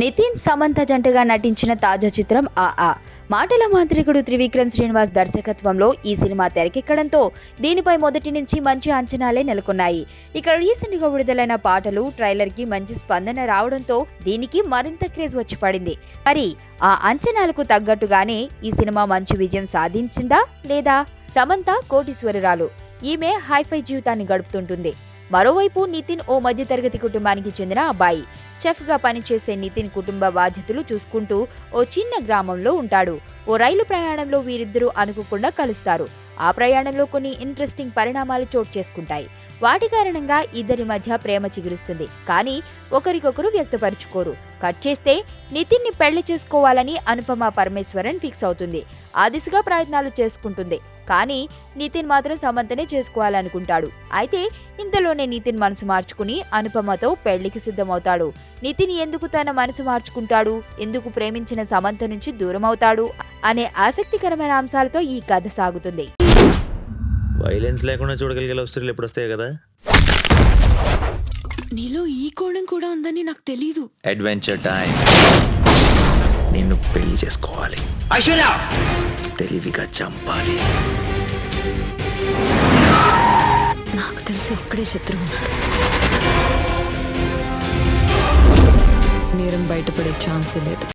నితిన్ సమంత జంటగా నటించిన తాజా చిత్రం ఆ మాటల మాంత్రికుడు త్రివిక్రమ్ శ్రీనివాస్ దర్శకత్వంలో ఈ సినిమా తెరకెక్కడంతో దీనిపై మొదటి నుంచి మంచి అంచనాలే నెలకొన్నాయి. ఇక రీసెంట్ గా విడుదలైన పాటలు ట్రైలర్ కి మంచి స్పందన రావడంతో దీనికి మరింత క్రేజ్ వచ్చి పడింది. మరి ఆ అంచనాలకు తగ్గట్టుగానే ఈ సినిమా మంచి విజయం సాధించిందా లేదా? సమంత కోటీశ్వరురాలు, ఈమె హైఫై జీవితాన్ని గడుపుతుంటుంది. మరోవైపు నితిన్ ఓ మధ్యతరగతి కుటుంబానికి చెందిన అబ్బాయి. చెఫ్ గా పనిచేసే నితిన్ కుటుంబ బాధ్యతలు చూసుకుంటూ ఓ చిన్న గ్రామంలో ఉంటాడు. ఓ రైలు ప్రయాణంలో వీరిద్దరూ అనుకోకుండా కలుస్తారు. ఆ ప్రయాణంలో కొన్ని ఇంట్రెస్టింగ్ పరిణామాలు చోటు చేసుకుంటాయి. వాటి కారణంగా ఇద్దరి మధ్య ప్రేమ చిగురుస్తుంది. కానీ ఒకరికొకరు వ్యక్తపరుచుకోరు. కట్ చేస్తే నితిన్ ని పెళ్లి చేసుకోవాలని అనుపమ పరమేశ్వరన్ ఫిక్స్ అవుతుంది. ఆ దిశగా ప్రయత్నాలు చేసుకుంటుంది. కానీ నితిన్ మాత్రం సమంతనే చేసుకోవాలనుకుంటాడు. అయితే ఇంతలోనే నితిన్ మనసు మార్చుకుని అనుపమతో పెళ్లికి సిద్ధమవుతాడు. నితిన్ ఎందుకు తన మనసు మార్చుకుంటాడు, ఎందుకు ప్రేమించిన సమంత నుంచి దూరం అవుతాడు అనే ఆసక్తికరమైన అంశాలతో ఈ కథ సాగుతుంది. వైలెన్స్ లేకుండా చూడగలిగే లవ్ స్టోరీలు ఎప్పుడు వస్తాయి కదా. నీలో ఈ కోణం కూడా ఉందని నాకు తెలీదు. Adventure time. నిన్ను పెళ్లి చేసుకోవాలి, ఐశ్వర్య తెలివిగా చంపాలి. నాకు తెలిసి ఒక్కడే శత్రువు ఉన్నాడు. నేరం బయటపడే ఛాన్సే లేదు.